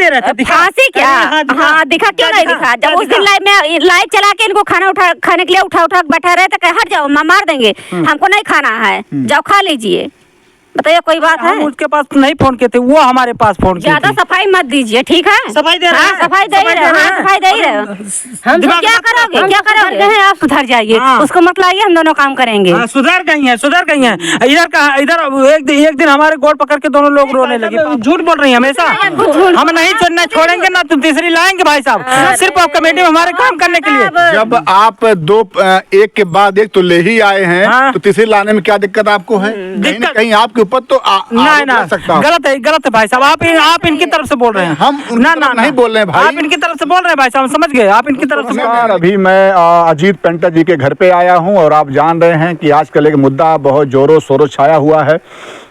दे रहे थे। फांसी क्या? हाँ दिखा, क्यों नहीं दिखा? जब उस दिन लाइव चला के इनको खाना खाने के लिए उठा बैठा रहे थे, हट जाओ मार देंगे, हमको नहीं खाना है, जाओ खा लीजिए। बताइए कोई बात है? हम उसके पास नहीं फोन किए थे, वो हमारे पास फोन किए। ज्यादा सफाई मत दीजिए, ठीक है? सफाई दे रहे हैं, सफाई दे रहे हैं, सफाई दे रहे हैं। हम क्या करोगे, क्या करोगे? आप सुधर जाइए, उसको मत लाइए, हम दोनों काम करेंगे। सुधर गई हैं, सुधर गई हैं। इधर एक दिन हमारे गोड़ पकड़ के दोनों लोग रोने लगे। झूठ बोल रही है हमेशा। हम नहीं छोड़ेंगे ना, तुम तीसरी लाएंगे भाई साहब, सिर्फ कमेटी में हमारे काम करने के लिए। जब आप एक के बाद एक तो ले ही आए हैं, तो तीसरी लाने में क्या दिक्कत आपको है? कहीं आपके ऊपर तो ना गलत है भाई साहब। आप इनकी तरफ से बोल रहे हैं, हम ना नहीं बोल रहे हैं भाई, आप इनकी तरफ से बोल रहे हैं भाई साहब, समझ गए? आप इनकी तरफ से। अभी मैं अजीत पेंटर जी के घर पे आया हूं और आप जान रहे हैं कि आजकल एक मुद्दा बहुत जोरों शोरों छाया हुआ है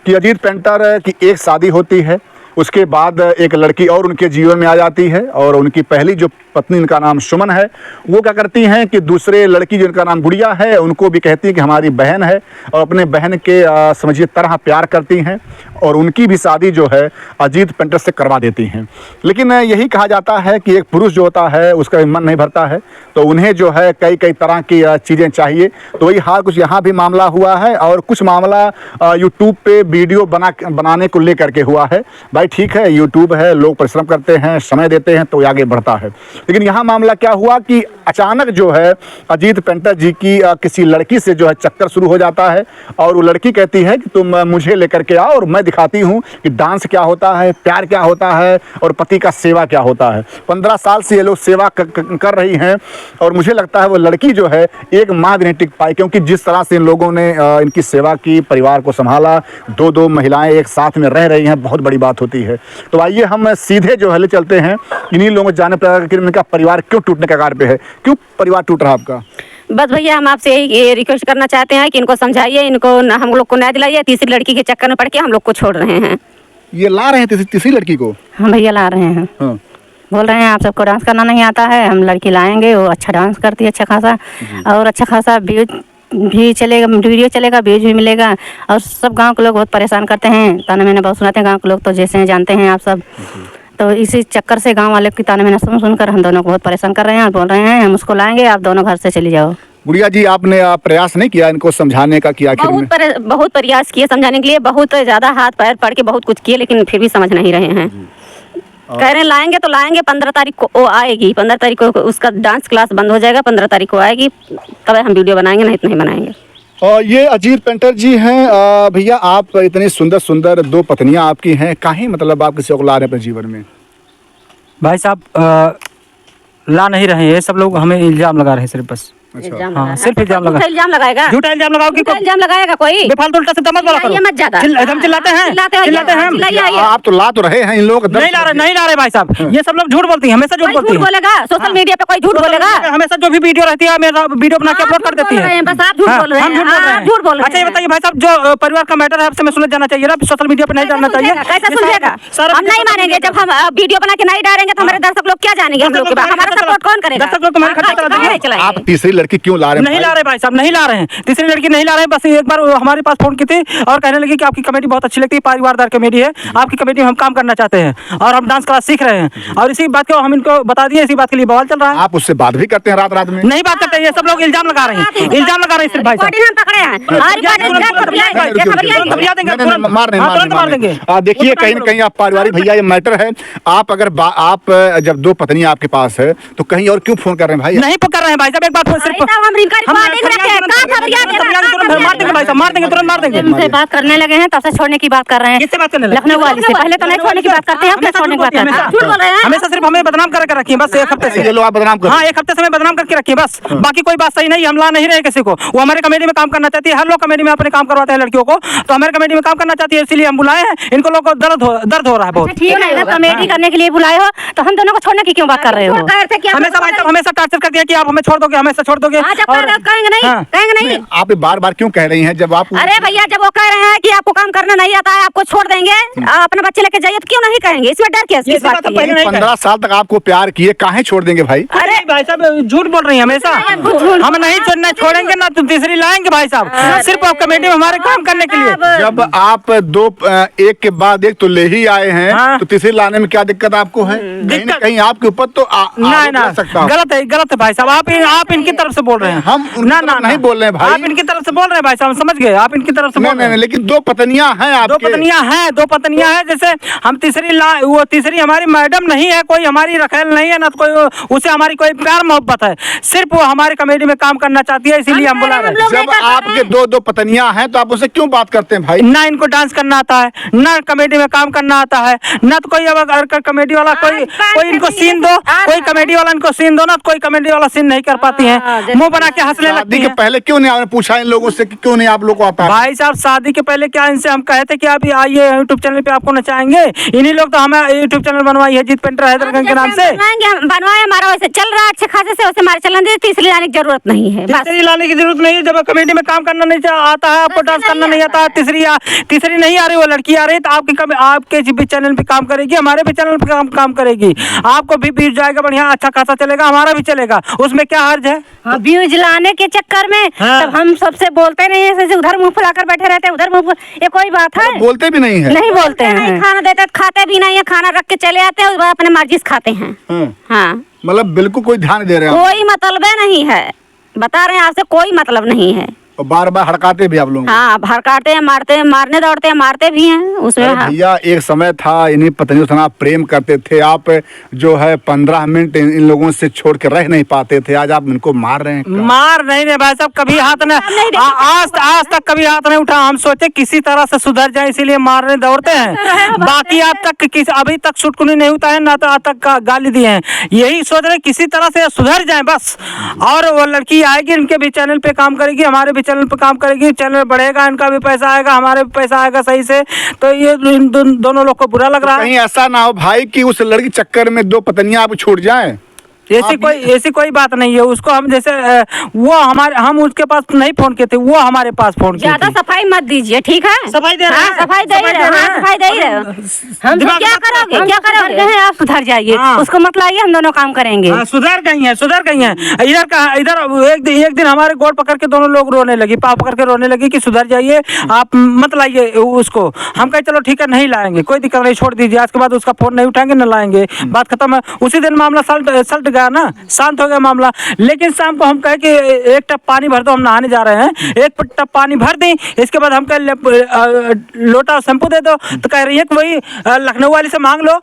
कि अजीत पेंटर की एक शादी होती है, उसके बाद एक लड़की और उनके जीवन में आ जाती है और उनकी पहली जो पत्नी, इनका नाम सुमन है, वो क्या करती हैं कि दूसरे लड़की जिनका नाम गुड़िया है, उनको भी कहती है कि हमारी बहन है और अपने बहन के समझिए तरह प्यार करती हैं और उनकी भी शादी जो है अजीत पेंटर से करवा देती हैं। लेकिन यही कहा जाता है कि एक पुरुष जो होता है उसका मन नहीं भरता है, तो उन्हें जो है कई तरह की चीज़ें चाहिए। तो वही हाल कुछ यहाँ भी मामला हुआ है और कुछ मामला यूट्यूब पे वीडियो बनाने को लेकर के हुआ है। भाई ठीक है, यूट्यूब है, लोग परिश्रम करते हैं, समय देते हैं तो आगे बढ़ता है। लेकिन यहाँ मामला क्या हुआ कि अचानक जो है अजीत पेंटर जी की किसी लड़की से जो है चक्कर शुरू हो जाता है और वो लड़की कहती है कि तुम मुझे लेकर के आओ और मैं दिखाती हूँ कि डांस क्या होता है, प्यार क्या होता है और पति का सेवा क्या होता है। 15 साल से ये लोग सेवा कर रही हैं और मुझे लगता है वो लड़की जो है एक माह भी नहीं टिक पाई, क्योंकि जिस तरह से इन लोगों ने इनकी सेवा की, परिवार को संभाला, 2 महिलाएं एक साथ में रह रही हैं, बहुत बड़ी बात होती है। तो आइए हम सीधे जो है ले चलते हैं इन्हीं लोगों को जाने पर कि इनका परिवार क्यों टूटने के कगार पे है, क्यों परिवार टूट रहा है आपका? बस भैया हम आपसे यही रिक्वेस्ट करना चाहते हैं कि इनको समझाइए, इनको हम लोग को न्याय दिलाइए। तीसरी लड़की के चक्कर में पड़ के हम लोग को छोड़ रहे हैं। ये ला रहे हैं तीसरी लड़की को? हाँ भैया ला रहे हैं। बोल रहे हैं आप सबको डांस करना नहीं आता है, हम लड़की लाएंगे, वो अच्छा डांस करती है, अच्छा खासा और अच्छा खासा व्यूज भी चलेगा, वीडियो चलेगा, व्यूज भी मिलेगा और सब गाँव के लोग बहुत परेशान करते हैं, ताना मैंने बहुत सुनाते हैं गाँव के लोग, तो जैसे जानते हैं आप सब। तो इसी चक्कर से गांव वाले की ताना मैंने सुनकर हम दोनों को बहुत परेशान कर रहे हैं और बोल रहे हैं हम उसको लाएंगे, आप दोनों घर से चली जाओ। गुड़िया जी, आपने प्रयास नहीं किया इनको समझाने का कि आखिर बहुत प्रयास किए समझाने के लिए, बहुत ज़्यादा हाथ पैर पड़ के बहुत कुछ किए, लेकिन फिर भी समझ नहीं रहे हैं। कह रहे हैं लाएंगे तो लाएंगे, 15 तारीख को वो आएगी, 15 तारीख को उसका डांस क्लास बंद हो जाएगा, 15 तारीख को आएगी तब हम वीडियो बनाएंगे, नहीं तो नहीं बनाएंगे। और ये अजीत पेंटर जी हैं। भैया आप इतनी सुंदर 2 पत्नियां आपकी हैं, काहे मतलब आप किसी को ला रहे हैं अपने जीवन में? भाई साहब ला नहीं रहे हैं, सब लोग हमें इल्जाम लगा रहे हैं सिर्फ बस। हाँ, सिर्फ इल्जाम लगाएगा, झूठा इल्जाम लगाओगे, इल्जाम लगाएगा कोई बेफालतू उल्टा सीधा मत बोला करो, मत ज्यादा हम चिल्लाते हैं। आप तो ला तो रहे हैं, इन लोगों को नहीं ला रहे भाई साहब, ये सब लोग झूठ बोलती हैं, हमेशा झूठ बोलती हैं। बोलेगा सोशल मीडिया पे कोई झूठ बोलेगा, हमेशा जो भी वीडियो रहती है मेरा वीडियो बना के अपलोड कर देती है। बस आप झूठ बोल रहे हैं, झूठ बोल रहे हैं। अच्छा ये बताइए भाई साहब, जो परिवार का मैटर है आपसे मैं सुलझ जाना चाहिए ना, सोशल मीडिया पे नहीं जाना चाहिए। कैसा सुलझेगा? हम नहीं मानेंगे, जब हम वीडियो बना के नहीं डालेंगे तो हमारे दर्शक लोग क्या जानेंगे हम लोग के बारे में, हमारा सपोर्ट कौन करेगा? दर्शक लोग तुम्हारे खर्चा चला देंगे। आप तीसरी लड़की क्यों ला रहे हैं? नहीं ला रहे भाई साहब, नहीं ला रहे हैं, तीसरी लड़की नहीं ला रहे हैं। बस एक बार हमारे पास फोन की थी और कहने लगी कि आपकी कमेटी बहुत अच्छी लगती है, परिवारदार कमेटी है, आपकी कमेटी में हम काम करना चाहते हैं और हम डांस क्लास सीख रहे हैं, और इसी बात को हम इनको बता दिए, इसी बात के लिए बवाल चल रहा है। आप उससे बात भी करते हैं रात में? नहीं बात करते, ये सब लोग इल्जाम लगा रहे हैं, इल्जाम लगा रहे हैं सिर्फ भाई साहब। मार देंगे। देखिए कहीं न कहीं आप पारिवारिक भैया ये मैटर है, आप अगर आप जब 2 पत्नियां आपके पास है तो कहीं और क्यों फोन कर रहे हैं भाई? नहीं कर रहे हैं भाई साहब, एक बार सिर्फ मार देंगे, तुरंत मार देंगे। उनसे बात करने लगे हैं तब से छोड़ने की बात कर रहे हैं। किससे बात करने लगे? लखनऊ वाली से। पहले तो नहीं छोड़ने की बात करते हैं, अब छोड़ने की बात करते हैं। झूठ बोल रहे हैं, हमेशा सिर्फ हमें बदनाम करके रखिए बस, एक हफ्ते से। ये लोग आप बदनाम कर? हाँ, एक हफ्ते से हमें बदनाम करके रखिए बस, बाकी कोई बात सही नहीं, हम ला नहीं रहे किसी को। वो हमारे कमेटी में काम करना चाहती है, हर लोग कमेटी में अपने काम करवाते हैं लड़कियों को, तो हमारे कमेटी में काम करना चाहती है, इसलिए हम बुलाए हैं। इनको लोग को दर्द हो रहा है बहुत। ठीक है, कमेटी करने के लिए बुलाए हो तो हम दोनों को छोड़ने की क्यों बात कर रहे हो? हमेशा टार्चर कर दिया कि आप हमें छोड़ दोगे, हमेशा छोड़ दोगे। कहेंगे नहीं, आप बार क्यों कह रही हैं जब आप? अरे भैया जब वो कह रहे हैं कि आपको काम करना नहीं आता है, आपको छोड़ देंगे, अपने बच्चे लेके जाइए, तो क्यों नहीं कहेंगे? इसमें डर क्या? 15 साल तक आपको प्यार किए, काहे छोड़ देंगे भाई? अरे भाई साहब झूठ बोल रही है हमेशा। हम नहीं छोड़ेंगे ना तो तीसरी लाएंगे भाई साहब, सिर्फ आप कमेटी में हमारे काम करने के लिए। जब आप एक के बाद एक तो ले ही आए हैं, हाँ। तो तीसरी लाने में क्या दिक्कत आपको है? कहीं ना कहीं आपके ऊपर तो नहीं ना, सकता हूं। गलत है भाई साहब, आप इनकी तरफ से बोल रहे हैं। हम ना नहीं बोल रहे हैं भाई, आप इनकी तरफ से बोल रहे हैं भाई साहब, समझ गए, आप इनकी तरफ से बोल रहे हैं। लेकिन दो पत्नियां हैं आपके। दो पत्नियां हैं। जैसे हम वो तीसरी हमारी मैडम नहीं है, कोई हमारी रखेल नहीं है ना, कोई उसे हमारी कोई प्यार मोहब्बत है, सिर्फ वो हमारी कमेटी में काम करना चाहती है, इसीलिए हम बुला रहे हैं। जब आपके दो पत्नियां हैं तो आप उनसे क्यों बात करते हैं भाई? ना इनको डांस करना आता है, ना कमेटी में काम करना आता है, ना तो कोई अगर कमेटी वाला कोई इनको सीन दो, कोई कमेटी वाला इनको सीन दो ना, तो कोई कमेटी वाला सीन नहीं कर पाती है, मुंह बना के हंसने लगती है। पहले क्यों नहीं आपने पूछा इन लोगों से कि क्यों नहीं आप लोग को आता? भाई साहब शादी के पहले क्या इनसे हम कहे थे कि आप आइए यूट्यूब चैनल पे आपको नचाएंगे, इन्हीं लोग तो हमें यूट्यूब चैनल बनवाई है अजीत पेंटर हैदरगंज के नाम से। बनवाए, हमारा वैसे चल रहा है अच्छे खासे से, वैसे हमारे चलन दीजिए, तीसरी लाने की जरूरत नहीं है। तीसरी लाने की जरूरत नहीं है, जब कमेटी में काम करना नहीं आता है, आपको डांस करना नहीं आता है, तीसरी नहीं आ रही, वो लड़की आ रही है, तो आपके भी चैनल पे काम करेगी, हमारे भी चैनल पे काम करेगी, आपको भी व्यूज जाएगा बढ़िया, अच्छा खासा चलेगा, हमारा भी चलेगा, उसमें क्या हर्ज है? व्यूज लाने के चक्कर में तब हम सबसे बोलते नहीं है, उधर मुंह फुलाकर बैठे रहते हैं, उधर मुंह, ये कोई बात है? बोलते भी नहीं है, नहीं बोलते हैं, खाना देते खाते भी नहीं है, खाना रख के चले आते हैं, उसके बाद अपने मर्जी से खाते हैं। हाँ, मतलब बिल्कुल कोई ध्यान दे रहे हैं, कोई मतलब नहीं है, बता रहे हैं आपसे, कोई मतलब नहीं है। और बार बार हड़काते भी आप लोग? हाँ, हड़काते हैं, मारते हैं, मारने दौड़ते हैं, मारते भी हैं उसमें। भैया एक समय था इन्हीं पत्नियों से आप प्रेम करते थे, आप जो है 15 मिनट इन लोगों से छोड़ के रह नहीं पाते थे, आज आप इनको मार रहे हैं। मार नहीं रहे भाई साहब, कभी हाथ ने आज तक कभी हाथ नहीं उठा, हम सोचे किसी तरह से सुधर जाए इसीलिए मारने दौड़ते हैं, बाकी आज तक अभी तक सुटकुनी नहीं होता है, ना तो आज तक गाली दिए हैं, यही सोच रहे किसी तरह से सुधर जाए बस। और वो लड़की आएगी, इनके भी चैनल पे काम करेगी, हमारे भी चैनल पे काम करेगी, चैनल बढ़ेगा, इनका भी पैसा आएगा, हमारे भी पैसा आएगा सही से, तो ये दोनों लोग को बुरा लग रहा है। कहीं ऐसा ना हो भाई कि उस लड़की चक्कर में दो पत्नियां आप छूट जाएं। ऐसी कोई बात नहीं है, उसको हम जैसे हम उसके पास नहीं फोन किए थे, वो हमारे पास फोन किए थे। ज्यादा सफाई मत दीजिए, ठीक है? सफाई दे रहे हैं, सफाई दे रहे हैं। हम क्या करोगे? आप सुधर जाइए, उसको मत लाइए, हम दोनों काम करेंगे। सुधर गई हैं। इधर एक दिन हमारे गोड़ पकड़ के दोनों लोग रोने लगी, पाँव पकड़ के रोने लगी कि सुधर जाइए, आप मत लाइए उसको। हम कहे चलो ठीक है, नहीं लाएंगे, कोई दिक्कत नहीं, छोड़ दीजिए। आज के बाद उसका फोन नहीं उठाएंगे, न लाएंगे, बात खत्म है। उसी दिन मामला सल्ट गया ना, शांत हो गया मामला। लेकिन शाम को हम कहे कि एक टप पानी भर दो, हम नहाने जा रहे हैं, एक टप पानी भर दें, इसके बाद हम कहे लोटा शैम्पू दे दो, तो कह रही है कि वही लखनऊ वाली से मांग लो,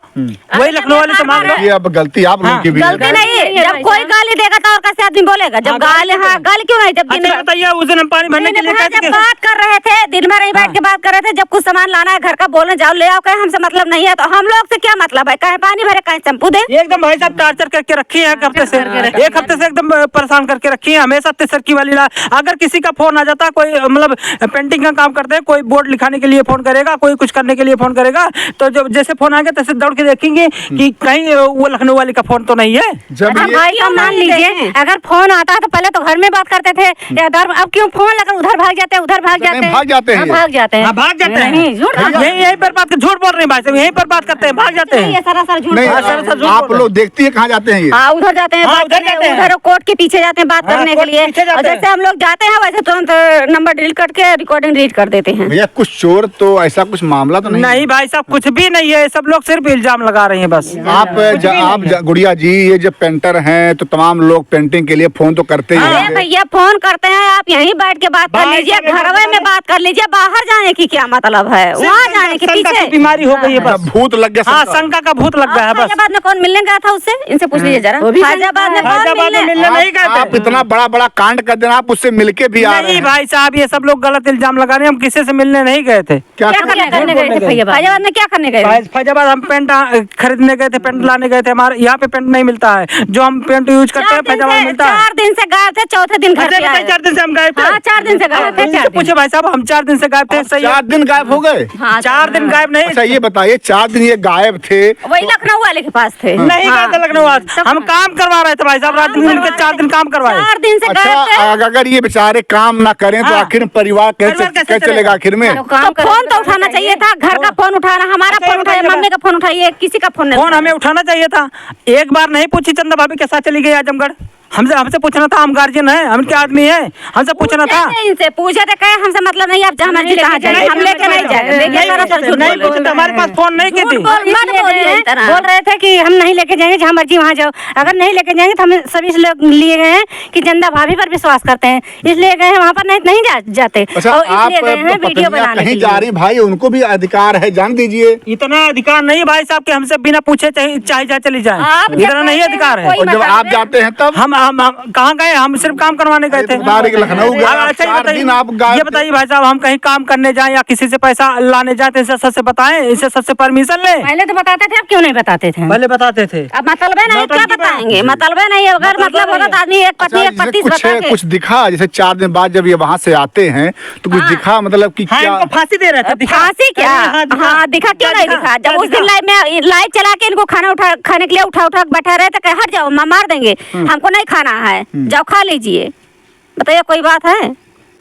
वही लखनऊ वाली से मांग लो। ये अब गलती आप लोगों की भी है। गलती नहीं है, जब कोई गाली देगा तो और कैसे आदमी बोलेगा? जब गाली क्यों नहीं? जब दिन बताइए, उस दिन हम पानी भरने के लिए जब बात कर रहे थे, दिन भर बैठ के बात कर रहे थे, जब कुछ सामान लाना है घर का, बोलने जाओ ले आओ, कहे हमसे मतलब नहीं है, तो हम लोग से क्या मतलब है? कहे पानी भरे, कहे शैम्पू दे। एकदम भाई साहब टार्चर करके रखी है, एक हफ्ते से एकदम परेशान करके रखी है, हमेशा तिसरकी वाली। अगर किसी का फोन आ जाता, कोई मतलब पेंटिंग का काम करते हैं, कोई बोर्ड लिखाने के लिए फोन करेगा, कोई कुछ करने के लिए फोन करेगा, तो जब जैसे फोन आएगा तैसे दौड़ के देखेंगे कि कहीं वो लखनऊ वाली का फोन तो नहीं है। भाई तो मान लीजिए, अगर फोन आता है तो पहले तो घर में बात करते थे, अब क्यों फोन लगा उधर भाग जाते हैं, उधर भाग जाते हैं, भाग जाते हैं, भाग जाते हैं, यहीं पर बात झूठ बोल रहे हैं भाई साहब, यहीं पर बात करते हैं, भाग जाते हैं। सरासर झूठ। आप लोग देखती है कहाँ जाते हैं? उधर जाते हैं, उधर कोर्ट के पीछे जाते हैं बात करने के लिए, और जैसे हम लोग जाते हैं वैसे तुरंत नंबर डिलीट करके रिकॉर्डिंग डिलीट कर देते हैं। भैया कुछ चोर तो ऐसा कुछ मामला तो नहीं भाई साहब, कुछ भी नहीं है, सब लोग सिर्फ इल्जाम लगा रहे हैं बस। आप गुड़िया जी, ये जो पेंटर हैं तो तमाम लोग पेंटिंग के लिए फोन तो करते ही हैं। भैया फोन करते हैं, आप यहीं बैठ के बात कर लीजिए, घरवे में बात कर लीजिए, बाहर जाने की क्या मतलब है? वहाँ जाने की पीछे बीमारी हो गई है बस, भूत लग गया। हाँ, शंका का भूत लग गया है बस। फैजाबाद में कौन मिलने गया था उससे? इनसे पूछ लीजिए जरा, फैजाबाद में मिलने नहीं गए थे। आप इतना बड़ा कांड कर देना, आप उससे मिलके भी आ रहे हैं। भाई साहब, ये सब लोग गलत इल्जाम लगा रहे हैं, हम किसी से मिलने नहीं गए थे। क्या करने गए थे फैजाबाद में? क्या करने गए? फैजाबाद हम पेंट खरीदने गए थे, पेंट लाने गए थे। हमारे यहाँ पे पेंट नहीं मिलता है, जो हम पेंट यूज करते हैं फैजाबाद मिलता है। 4 दिन से गायब थे, चौथे दिन घर पे आए। 4 दिन से हम गायब थे। 4 दिन से गायब थे। पूछे भाई साहब, हम 4 दिन से गायब थे। सही 4 दिन गायब हो गए? 4 दिन गायब नहीं। अच्छा ये बताइए, 4 दिन ये गायब थे, वही लखनऊ वाले के पास थे? नहीं गए थे लखनऊ, हम काम करवा रहे थे भाई साहब, रात दिन के 4 दिन काम करवाए। 4 दिन से गायब थे। अगर ये बेचारे काम ना करें तो आखिर परिवार कैसे चलेगा? आखिर में फोन तो उठाना चाहिए था, घर का फोन उठाना, हमारा फोन उठाइए, मम्मी का फोन उठाइए, किसी का फोन नहीं। फोन हमें उठाना चाहिए था। एक बार नहीं पूछी चंदा भाभी के साथ चली गई आजमगढ़? हमसे पूछना था, हम गार्जियन है, हम क्या आदमी है, हमसे पूछना था। इनसे पूछे तो कहे हमसे मतलब नहीं, आप जहाँ मर्जी कहाँ जाए, हम लेके नहीं जाएंगे। हमारे पास फोन नहीं की थी। बोल रहे थे कि हम नहीं लेके जाएंगे, जहाँ मर्जी वहाँ जाओ। अगर नहीं लेके जाएंगे तो हम सभी लोग लिए गए हैं कि चंदा भाभी पर विश्वास करते हैं, इसलिए गए हैं वहाँ पर, नहीं जाते। अच्छा, आप वीडियो बनाने कहीं जा रही भाई, उनको भी अधिकार है, जान दीजिए। इतना अधिकार नहीं भाई साहब कि हमसे बिना पूछे चाहे जाए चली जाए, इतना नहीं अधिकार है। और जब आप जाते हैं तब हम कहाँ गए? हम सिर्फ काम करवाने गए थे। लखनऊ गए, अच्छा ये बताइए भाई साहब, हम कहीं काम करने जाएं या किसी से पैसा लाने जाते हैं, सच से बताएं, इससे सच से परमिशन ले। पहले तो बताते थे, अब क्यों नहीं बताते थे? पहले बताते थे, अब मतलब नहीं, क्या बताएंगे? मतलब नहीं, अगर मतलब होता तो आदमी एक पति एक पति कुछ दिखा, जैसे 4 दिन बाद जब ये वहाँ से आते हैं तो कुछ दिखा, मतलब कि क्या इनको फांसी दे रहे थे? फांसी क्या? हाँ दिखा, क्यों नहीं दिखा? जब उस दिन लाइव चला के इनको खाना खाने के लिए उठा बैठा रहे थे, हट जाओ मार देंगे, हमको नहीं खाना है, जाओ खा लीजिए। बताइए कोई बात है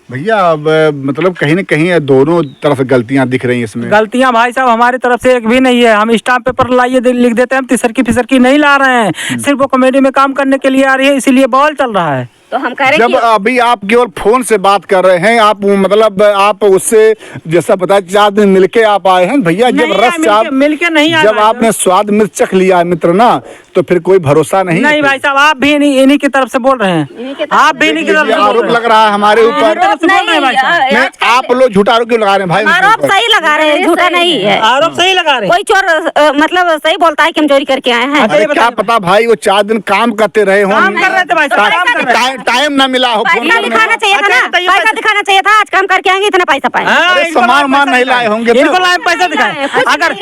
भैया? अब मतलब कहीं न कहीं दोनों तरफ गलतियां दिख रही हैं इसमें। गलतियां भाई साहब हमारी तरफ से एक भी नहीं है। हम स्टाम्प पेपर लाइए लिख देते हैं, हम तिसरकी फिसरकी नहीं ला रहे हैं, सिर्फ वो कॉमेडी में काम करने के लिए आ रही है, इसीलिए बॉल चल रहा है। तो हम कह रहे जब अभी आप केवल फोन से बात कर रहे हैं, आप मतलब आप उससे जैसा बताया 4 दिन मिलके आप आए हैं भैया, जब रस आप मिलके नहीं आए, जब आपने स्वाद मिर्च चख लिया मित्र ना, तो फिर कोई भरोसा नहीं भाई साहब, आप भी इन्हीं की तरफ से बोल रहे हैं, आप भी इन्हीं की तरफ से आरोप लग रहा है हमारे ऊपर। आप लोग झूठा आरोप क्यों लगा रहे हैं भाई? आरोप सही लगा रहे हैं, झूठा नहीं है, आरोप सही लगा रहे हैं। कोई चोर मतलब सही बोलता है कि हम चोरी करके आए हैं? क्या पता भाई, वो 4 दिन काम करते रहे हों, काम कर रहे थे भाई साहब, टाइम ना मिला हो, पैसा दिखाना चाहिए था ना, पैसा दिखाना चाहिए था, आज काम करके आएंगे इतना पैसा पाए। सामान नहीं लाए होंगे, इनको लाए पैसा दिखाए। अगर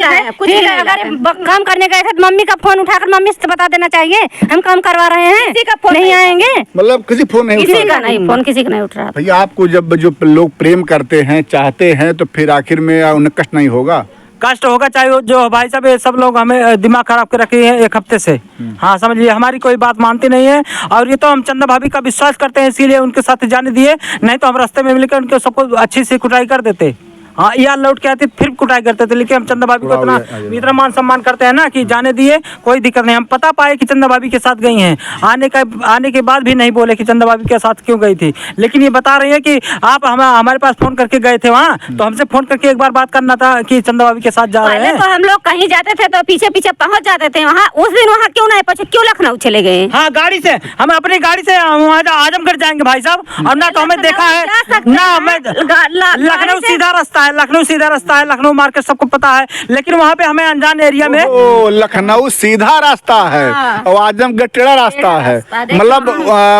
काम करने गए थे तो मम्मी का फोन उठाकर मम्मी से बता देना चाहिए हम काम करवा रहे हैं, किसी का फोन नहीं आएंगे, मतलब किसी फोन नहीं, किसी का नहीं, फोन किसी का नहीं उठ रहा। भैया आपको जब जो लोग प्रेम करते हैं, चाहते हैं, तो फिर आखिर में उन्हें कष्ट नहीं होगा? कष्ट होगा, चाहे जो भाई साहब ये सब लोग हमें दिमाग खराब कर रखे हैं 1 हफ्ते से। हाँ समझिए, हमारी कोई बात मानती नहीं है, और ये तो हम चंदा भाभी का विश्वास करते हैं, इसीलिए उनके साथ जाने दिए, नहीं तो हम रास्ते में मिलकर उनको सबको अच्छी सी कुटाई कर देते। हाँ या लौट के आते फिर कुटाई करते थे, लेकिन हम चंदा भाभी को इतना मान सम्मान करते हैं ना कि जाने दिए, कोई दिक्कत नहीं। हम पता पाए कि चंदा भाभी के साथ गई हैं, आने के बाद भी नहीं बोले कि चंदा भाभी के साथ क्यों गई थी, लेकिन ये बता रही है कि आप हमारे पास फोन करके गए थे वहाँ, तो हमसे फोन करके एक बार बात करना था कि चंदा भाभी के साथ जा रहे हैं। तो हम लोग कहीं जाते थे तो पीछे पीछे पहुँच जाते थे वहाँ, उस दिन वहाँ क्यों नहीं पहुँचे, क्यों लखनऊ चले गए? हाँ गाड़ी से, हम अपनी गाड़ी से आजमगढ़ जाएंगे भाई साहब, और ना तो हमें देखा है ना हमें, लखनऊ सीधा रास्ता है, लखनऊ सीधा रास्ता है, लखनऊ मार्केट सबको पता है, लेकिन वहाँ पे हमें अनजान एरिया में लखनऊ सीधा रास्ता है और आजमगढ़ टेढ़ा रास्ता है, मतलब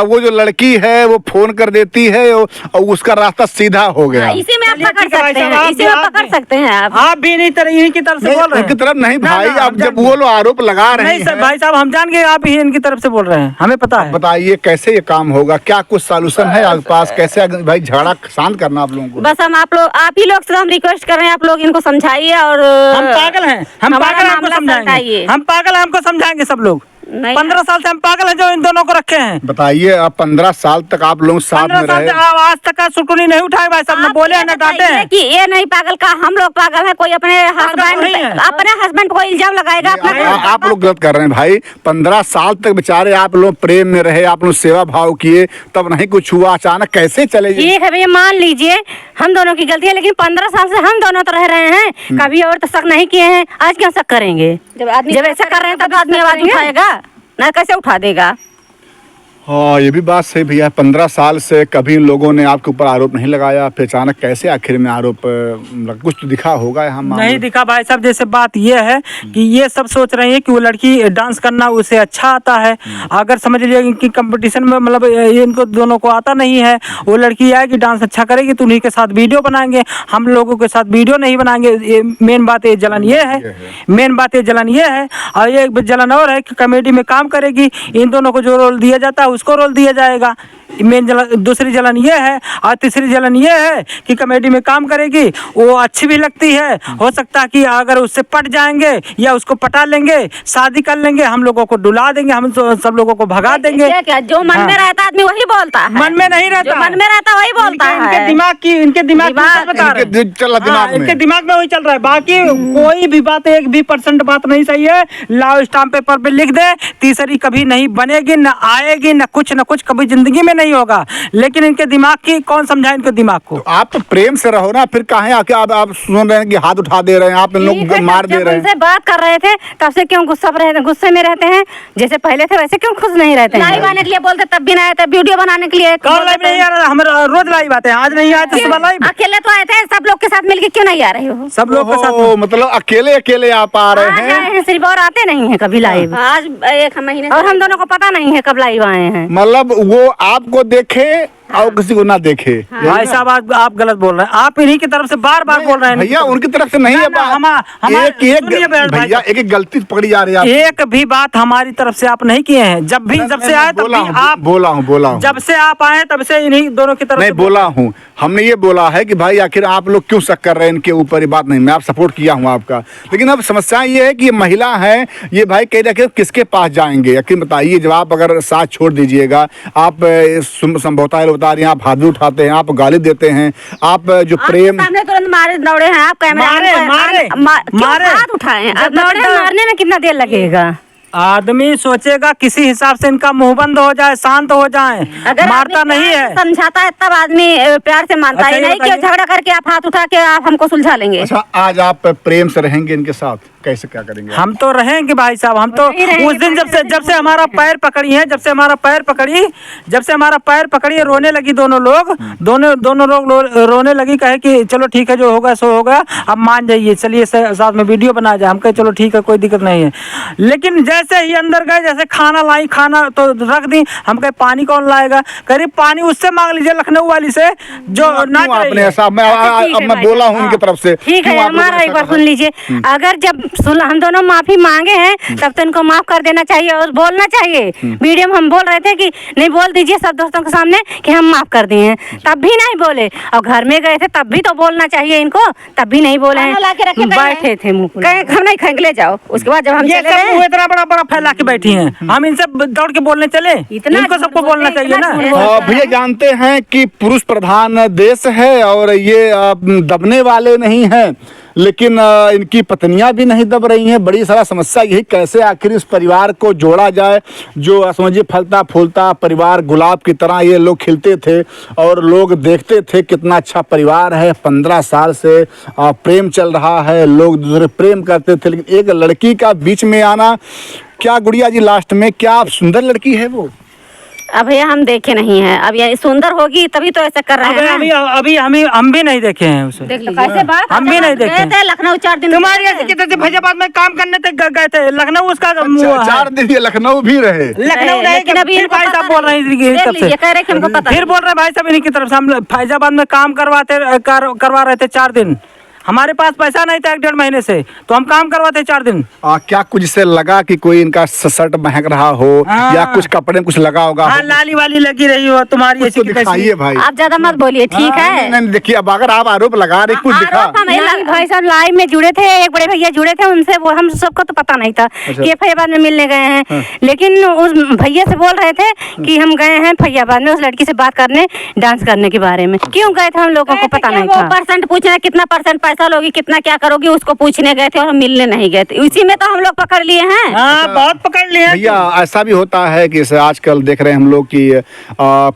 वो जो लड़की है वो फोन कर देती है और उसका रास्ता सीधा हो गया। इसी में आप पकड़ सकते हैं, इसी में पकड़ सकते हैं आप भी इन्हीं की तरफ से बोल रहे हैं। इनकी तरफ नहीं भाई, आप जब वो लोग आरोप लगा रहे हैं भाई साहब, हम जान गए आप ही इनकी तरफ से बोल रहे हैं, हमें पता है। बताइए कैसे ये काम होगा, क्या कुछ सॉल्यूशन है आपके पास, कैसे भाई झगड़ा शांत करना आप लोगों को? बस हम आप ही लोग से हम रिक्वेस्ट कर रहे हैं, आप लोग इनको समझाइए, और हम पागल हैं, हम पागल हैं, हमको समझाएंगे, हम पागल हैं, हमको समझाएंगे सब लोग। 15 साल से हम पागल हैं जो इन दोनों को रखे हैं। बताइए, आप 15 साल तक आप लोग साथ में रहे, आज तक का सुटुनी नहीं उठाए भाई साहब, न बोले न डांटे हैं कि ये नहीं पागल का, हम लोग पागल है। कोई अपने हस्बैंड को इल्जाम लगाएगा अपना, आप लोग गलत कर रहे हैं भाई। 15 साल तक बेचारे आप लोग प्रेम में रहे, आप लोग सेवा भाव किए, तब नहीं कुछ हुआ, अचानक कैसे चले? ठीक है भैया, मान लीजिए हम दोनों की गलती है, लेकिन 15 साल से हम दोनों तो रह रहे हैं, कभी और तो शक नहीं किए हैं, आज क्यों शक करेंगे? जब ऐसा कर रहे हैं तब आदमी आवाज उठाएगा ना, कैसे उठा देगा? हाँ ये भी बात सही भैया, 15 साल से कभी लोगों ने आपके ऊपर आरोप नहीं लगाया, फिर अचानक कैसे आखिर में आरोप? कुछ तो दिखा होगा यहाँ? नहीं दिखा भाई साहब। जैसे बात ये है कि ये सब सोच रहे हैं कि वो लड़की डांस करना उसे अच्छा आता है, अगर समझ लीजिए इनकी कंपटीशन में मतलब इनको दोनों को आता नहीं है, वो लड़की आएगी डांस अच्छा करेगी तो उन्हीं के साथ वीडियो बनाएंगे, हम लोगों के साथ वीडियो नहीं बनाएंगे। मेन बात ये जलन ये है, मेन बात ये जलन ये है, और एक जलन और है कि कॉमेडी में काम करेगी, इन दोनों को जो रोल दिया जाता है उसको रोल दिया जाएगा। मेन जलन, दूसरी जलन ये है। और तीसरी जलन ये है कि कमेटी में काम करेगी, वो अच्छी भी लगती है। हो सकता है कि अगर उससे पट जाएंगे या उसको पटा लेंगे, शादी कर लेंगे, हम लोगों को डुला देंगे, हम सब लोगों को भगा देंगे। क्या जो मन में रहता आदमी वही बोलता है, मन में नहीं रहता, जो मन में रहता वही बोलता है। इनके दिमाग की इनके दिमाग में वही चल रहा है। बाकी कोई भी बात 1% बात नहीं सही है। लाओ स्टाम्प पेपर पे लिख दे, तीसरी कभी नहीं बनेगी, न आएगी, न कुछ कभी जिंदगी में नहीं होगा। लेकिन इनके दिमाग की कौन समझाए इनके दिमाग को। तो आप तो प्रेम से रहो ना, फिर काहे आके आप सुन रहे हैं कि हाथ उठा दे रहे हैं, आप इन लोग मार दे रहे हैं। उनसे बात कर रहे थे तब से क्यों गुस्से में रहते हैं? जैसे पहले थे वैसे क्यों खुश नहीं रहते हैं? लाइव आने के लिए बोलते तब भी नहीं आए थे, वीडियो बनाने के लिए कल लाइव नहीं आ रहा, हम रोज लाइव आते हैं, आज नहीं आए तो सुबह लाइव। अकेले तो आए थे, सब लोग के साथ मिलके क्यों नहीं आ रहे हो? सब लोग के साथ मतलब अकेले आप आ रहे हैं, सिर्फ और आते नहीं है कभी लाइव। आज 1 महीने और हम दोनों को पता नहीं है कब लाइव आए हैं। मतलब वो आपको देखे और किसी को ना देखे। भाई साहब आप गलत बोल रहे हैं, आप इन्हीं की तरफ से बार बार बोल रहे हैं। भैया उनकी तरफ से नहीं है बात, भैया एक गलती पकड़ी जा रही है। एक भी बात हमारी तरफ से आप नहीं किए हैं। जब से आए तब भी आप बोला हूँ जब से आप आए तब से इन्हीं दोनों की तरफ नहीं बोला हूँ। हमने ये बोला है कि भाई आखिर आप लोग क्यों शक कर रहे हैं इनके ऊपर, ये बात नहीं, मैं आप सपोर्ट किया हूँ आपका। लेकिन अब समस्या ये है कि ये महिला है, ये भाई कह रहे किसके पास जाएंगे? यकीन बताइए, जब आप अगर साथ छोड़ दीजिएगा, आप संभवतः बता रही हैं, आप हाथ भी उठाते हैं, आप गाली देते हैं, आप जो प्रेम सामने तुरंत मारे दौड़े हैं, आप मारे हाथ उठाए हैं। अब मारने में कितना देर लगेगा? आदमी सोचेगा किसी हिसाब से इनका मुंह बंद हो जाए, शांत हो जाए, मारता नहीं है। समझाता है तब आदमी प्यार से मानता है, नहीं कि झगड़ा करके आप हाथ उठा के आप हमको सुलझा लेंगे। अच्छा, आज आप प्रेम से रहेंगे इनके साथ, कैसे क्या करेंगे? हम तो रहेंगे भाई साहब, हम तो उस दिन जब से हमारा पैर पकड़ी है, जब से हमारा पैर पकड़ी है, रोने लगी दोनों लोग रोने लगी, कहे कि चलो ठीक है, जो होगा सो होगा, अब मान जाइए, चलिए साथ में वीडियो बना जाए। हम कहे चलो ठीक है, कोई दिक्कत नहीं है। लेकिन जैसे ही अंदर गए, जैसे खाना लाई, खाना तो रख दी, हम कहे पानी कौन लाएगा? करीब पानी उससे मांग लीजिए, लखनऊ वाली से, जो आपने ऐसा मैं बोला हूँ उनकी तरफ से। ठीक है, हमारा एक बार सुन लीजिए, अगर जब हम दोनों माफी मांगे हैं तब तो इनको माफ कर देना चाहिए और बोलना चाहिए। वीडियो में हम बोल रहे थे कि नहीं, बोल दीजिए सब दोस्तों के सामने कि हम माफ कर दिए हैं, तब भी नहीं बोले। और घर में गए थे तब भी तो बोलना चाहिए इनको, तब भी नहीं बोले हैं, बैठे थे मुँह हम नहीं खाएंगे, ले जाओ। उसके बाद जब हम इतना बड़ा फैला के बैठी हैं, हम इनसे दौड़ के बोलने चले? इनको सबको बोलना चाहिए ना। भैया जानते हैं कि पुरुष प्रधान देश है और ये दबने वाले नहीं हैं, लेकिन इनकी पत्नियां भी नहीं दब रही हैं। बड़ी सारा समस्या यही, कैसे आखिर इस परिवार को जोड़ा जाए, जो समझिए फलता फूलता परिवार, गुलाब की तरह ये लोग खिलते थे और लोग देखते थे कितना अच्छा परिवार है। 15 साल से प्रेम चल रहा है, लोग दूसरे प्रेम करते थे, लेकिन एक लड़की का बीच में आना, क्या गुड़िया जी लास्ट में, क्या सुंदर लड़की है वो? अब भैया हम देखे नहीं है, अब ये सुंदर होगी तभी तो ऐसा कर रहे हैं। अभी हम भी नहीं देखे हैं उसे, कैसे बात, हम भी नहीं देखे थे। लखनऊ 4 दिन तुम्हारी ऐसी कितने थे, फैजाबाद में काम करने तक गए थे, लखनऊ उसका 4 दिन ये लखनऊ भी रहे, लखनऊ रहे। भाई साहब बोल रहे हैं, फिर बोल रहे भाई साहब इन्हीं की तरफ से, हम फैजाबाद में काम करवा रहे थे 4 दिन, हमारे पास पैसा नहीं था 1-1.5 महीने से, तो हम काम करवाते 4 दिन। क्या कुछ से लगा कि कोई इनका शर्ट महक रहा हो या कुछ कपड़े में कुछ लगा होगा? लाली वाली लगी रही हो तुम्हारी, ऐसी दिखाइए भाई, आप ज्यादा मत बोलिए, ठीक है? नहीं देखिए, अब अगर आप आरोप लगा रहे, कुछ दिखा। भाई साहब लाइव में जुड़े थे, एक बड़े भैया जुड़े थे, उनसे वो हम सबको तो पता नहीं था कि फैजाबाद में मिलने गए हैं, लेकिन उस भैया से बोल रहे थे कि हम गए हैं फैजाबाद में उस लड़की से बात करने, डांस करने के बारे में। क्यों गए थे हम लोगों को पता नहीं था। परसेंट पूछना, कितना परसेंट पैसा लोगी, कितना क्या करोगी, उसको पूछने गए थे और हम मिलने नहीं गए थे, इसी में तो हम लोग पकड़ लिए हैं। बहुत पकड़ लिए हैं भैया। ऐसा भी होता है कि आजकल देख रहे हैं हम लोग कि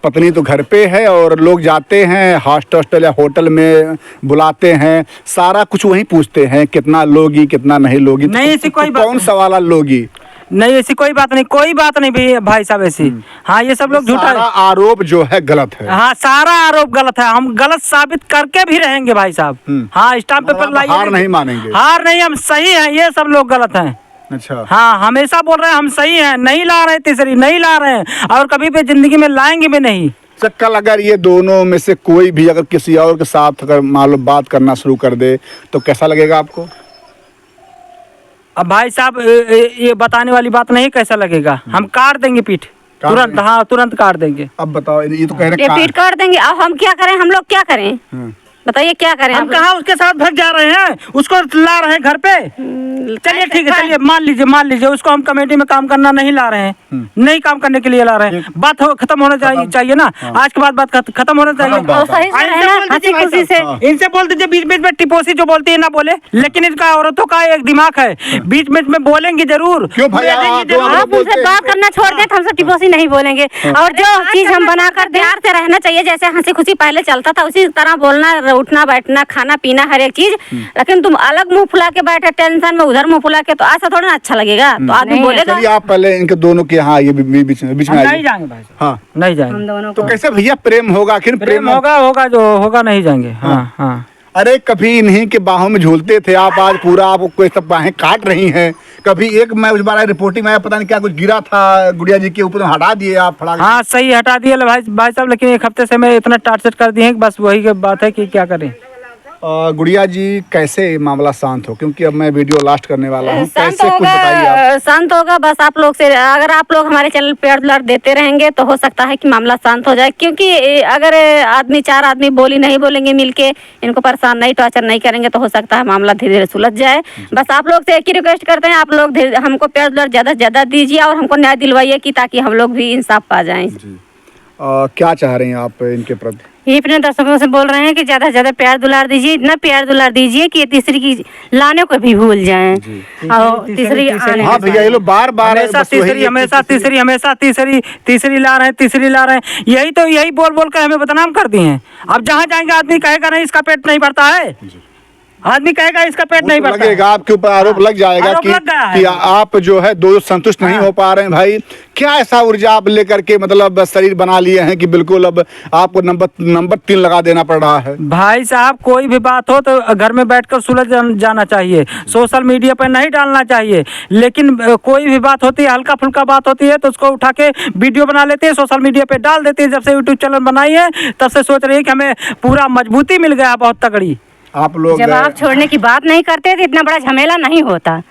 पत्नी तो घर पे है और लोग जाते हैं हॉस्टल या होटल में बुलाते हैं, सारा कुछ वही पूछते हैं, कितना लोगी कितना नहीं लोगी, नहीं ऐसी कोई कौन सवाल लोगी, नहीं ऐसी कोई बात नहीं भाई साहब ऐसी। हाँ, ये सब लोग झूठा आरोप जो है गलत है। हाँ, सारा आरोप गलत है, हम गलत साबित करके भी रहेंगे भाई साहब। हाँ, स्टाम्प पेपर लाइए, हार नहीं मानेंगे, हार नहीं, हम सही हैं, ये सब लोग गलत हैं। अच्छा, हाँ, हमेशा बोल रहे हैं हम सही हैं, नहीं ला रहे, तीसरी नहीं ला रहे हैं और कभी भी जिंदगी में लाएंगे भी नहीं। कल अगर ये दोनों में से कोई भी अगर किसी और के साथ अगर मान लो बात करना शुरू कर दे तो कैसा लगेगा आपको? अब भाई साहब ये बताने वाली बात नहीं, कैसा लगेगा, हम काट देंगे पीठ। तुरंत, हाँ तुरंत काट देंगे। अब बताओ, ये तो कह रहे रिपीट कर देंगे। अब हम क्या करें, हम लोग क्या करें, बताइए क्या करें। हम कहाँ उसके साथ भाग जा रहे हैं, उसको ला रहे हैं घर पे। चलिए ठीक है, चलिए मान लीजिए उसको हम कमेटी में काम करना नहीं ला रहे हैं, नहीं काम करने के लिए ला रहे हैं। बात खत्म होना चाहिए ना। आज के बाद बात खत्म होना चाहिए। इनसे बोल दीजिए बीच बीच में टिपोसी जो बोलती है ना बोले, लेकिन इनका औरतों का एक दिमाग है, बीच बीच में बोलेंगे जरूर। क्यों भाई, आप उनसे बात करना छोड़ दें तो हमसे टिपोसी नहीं बोलेंगे। और जो चीज हम बना कर प्यार से रहना चाहिए, जैसे हंसी खुशी पहले चलता था उसी तरह बोलना, उठना बैठना, खाना पीना, हर एक चीज। लेकिन तुम अलग मुंह फुला के बैठे टेंशन में, उधर मुंह फुला के, तो ऐसा थोड़ा ना अच्छा लगेगा। तो आदमी बोलेगा। चलिए आप पहले इनके दोनों के, हाँ ये बीच में नहीं जाएंगे भाई, हाँ नहीं जाएंगे। हम दोनों तो कैसे भैया प्रेम होगा, आखिर प्रेम होगा जो होगा, नहीं जाएंगे। हाँ हाँ। अरे कभी इन्हीं के बाहों में झूलते थे आप, आज पूरा आपको सब बाहें काट रही हैं। कभी एक मैं उस बार रिपोर्टिंग में आया, पता नहीं क्या कुछ गिरा था गुड़िया जी के ऊपर, हटा दिए आप फड़ा। हाँ सही हटा दिए भाई साहब, लेकिन एक हफ्ते से मैं इतना टार्चर कर दिए हैं कि बस वही की बात है कि क्या करें। गुड़िया जी कैसे मामला शांत हो, क्योंकि अब मैं वीडियो लास्ट करने वाला हूँ, शांत कैसे कुछ बताइए आप। होगा, शांत होगा। बस आप लोग से, अगर आप लोग हमारे चैनल पे प्यार देते रहेंगे तो हो सकता है कि मामला शांत हो जाए। क्योंकि अगर चार आदमी नहीं बोलेंगे मिलके, इनको परेशान नहीं, टॉर्चर नहीं करेंगे, तो हो सकता है मामला धीरे धीरे सुलझ जाए। बस आप लोग से एक ही रिक्वेस्ट करते हैं, आप लोग हमको प्यार ज्यादा से ज्यादा दीजिए और हमको न्याय दिलवाइए, कि ताकि हम लोग भी इंसाफ पा जाएं। क्या चाह रही हैं आप इनके प्रति? ये अपने दर्शकों से बोल रहे हैं कि ज्यादा से ज्यादा प्यार दुलार दीजिए, इतना प्यार दुलार दीजिए कि तीसरी की लाने को भी भूल जाएं। और तीसरी हाँ भैया, ये लोग बार बार हमेशा तीसरी ला रहे हैं। यही बोल कर हमें बदनाम कर दिए हैं। अब जहाँ जाएंगे आदमी कहेगा नहीं इसका पेट नहीं भरता है, आदमी कहेगा इसका पेट नहीं भरता। लगेगा आपके ऊपर आरोप लग जाएगा कि आप जो है दो संतुष्ट नहीं हो पा रहे हैं। भाई क्या ऐसा ऊर्जा आप लेकर के मतलब शरीर बना लिए हैं कि बिल्कुल अब आपको नंबर 3 लगा देना पड़ रहा है? भाई साहब कोई भी बात हो तो घर में बैठकर सुलझ जाना चाहिए, सोशल मीडिया पर नहीं डालना चाहिए। लेकिन कोई भी बात होती है, हल्का फुल्का बात होती है, तो उसको उठा के वीडियो बना लेते हैं, सोशल मीडिया पे डाल देते हैं। जब से यूट्यूब चैनल बनाई है तब से सोच रही है कि हमें पूरा मजबूती मिल गया बहुत तगड़ी। आप लोग जवाब छोड़ने की बात नहीं करते तो इतना बड़ा झमेला नहीं होता।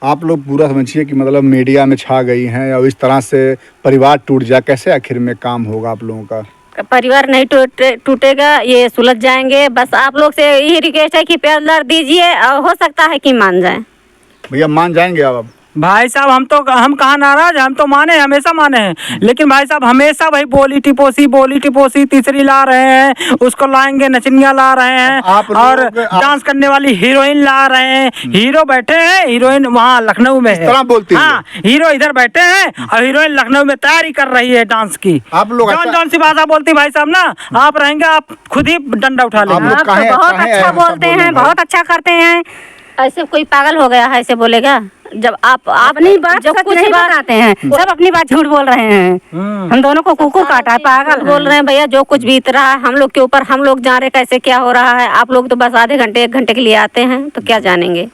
आप लोग पूरा समझिए कि मतलब मीडिया में छा गई हैं और इस तरह से परिवार टूट जाए, कैसे आखिर में काम होगा आप लोगों का? परिवार नहीं टूटेगा, ये सुलझ जाएंगे। बस आप लोग से यही रिक्वेस्ट है कि प्यार दुलार दीजिए, और हो सकता है कि मान जाएं। भैया मान जाएंगे आप? भाई साहब हम कहाँ नाराज हैं, हम तो माने, हमेशा माने हैं। लेकिन भाई साहब हमेशा वही बोली टिपोसी तीसरी ला रहे हैं, उसको लाएंगे, नचनिया ला रहे हैं, और डांस करने वाली हीरोइन ला रहे हैं। हीरो बैठे हैं, हीरोइन वहाँ लखनऊ में है, बोलती हाँ हीरो इधर बैठे हैं और हीरोइन लखनऊ में तैयारी कर रही है डांस की। आप लोग जौन सी भाषा बोलती भाई साहब ना, आप रहेंगे आप खुद ही डंडा उठा लेंगे। आप तो बहुत अच्छा बोलते हैं, बहुत अच्छा करते हैं। ऐसे कोई पागल हो गया है ऐसे बोलेगा? जब आप अपनी बात जब कुछ नहीं बताते हैं, सब अपनी बात झूठ बोल रहे हैं। हम दोनों को कुकुर काटा है, पागल बोल रहे हैं। भैया जो कुछ बीत रहा है हम लोग के ऊपर, हम लोग जान रहे कैसे क्या हो रहा है। आप लोग तो बस आधे घंटे 1 घंटे के लिए आते हैं, तो क्या जानेंगे।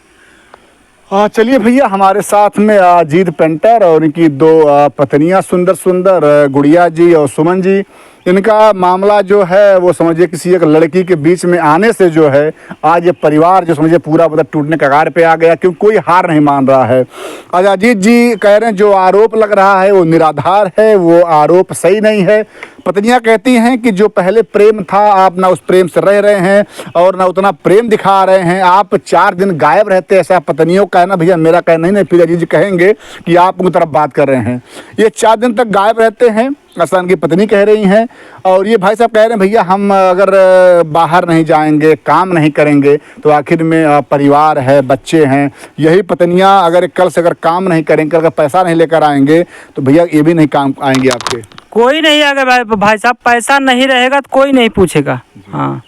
चलिए भैया, हमारे साथ में अजीत पेंटर और इनकी 2 पत्नियां सुंदर गुड़िया जी और सुमन जी। इनका मामला जो है वो समझिए किसी एक लड़की के बीच में आने से जो है आज ये परिवार जो समझिए पूरा मतलब टूटने कगार पे आ गया, क्योंकि कोई हार नहीं मान रहा है। आज अजीत जी कह रहे हैं जो आरोप लग रहा है वो निराधार है, वो आरोप सही नहीं है। पत्नियां कहती हैं कि जो पहले प्रेम था आप ना उस प्रेम से रह रहे हैं और ना उतना प्रेम दिखा रहे हैं, आप 4 दिन गायब रहते, ऐसा पत्नियों का कहना। भैया मेरा कहना नहीं, फिर अजीत जी कहेंगे कि आप उनकी तरफ बात कर रहे हैं। ये 4 दिन तक गायब रहते हैं, ऐसा उनकी पत्नी कह रही हैं। और ये भाई साहब कह रहे हैं भैया हम अगर बाहर नहीं जाएंगे, काम नहीं करेंगे तो आखिर में परिवार है, बच्चे हैं। यही पत्नियां अगर कल से अगर काम नहीं करेंगे, अगर पैसा नहीं लेकर आएंगे तो भैया ये भी नहीं काम आएंगे आपके। कोई नहीं आएगा भाई साहब, पैसा नहीं रहेगा तो कोई नहीं पूछेगा। हाँ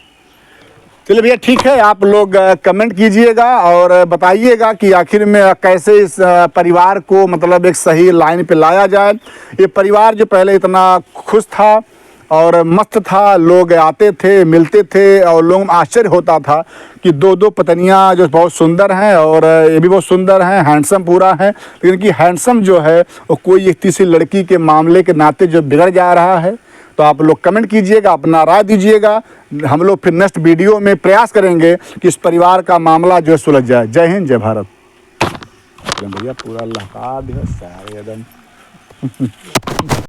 चलिए भैया ठीक है, आप लोग कमेंट कीजिएगा और बताइएगा कि आखिर में कैसे इस परिवार को मतलब एक सही लाइन पे लाया जाए। ये परिवार जो पहले इतना खुश था और मस्त था, लोग आते थे, मिलते थे और लोगों में आश्चर्य होता था कि 2 पत्नियां जो बहुत सुंदर हैं और ये भी बहुत सुंदर हैं, हैंडसम पूरा है। लेकिन इनकी हैंडसम जो है वो कोई एक तीसरी लड़की के मामले के नाते जो बिगड़ जा रहा है। तो आप लोग कमेंट कीजिएगा, अपना राय दीजिएगा। हम लोग फिर नेक्स्ट वीडियो में प्रयास करेंगे कि इस परिवार का मामला जो है सुलझ जाए। जय हिंद, जय भारत। भैया पूरा लहका दिया सारे एकदम।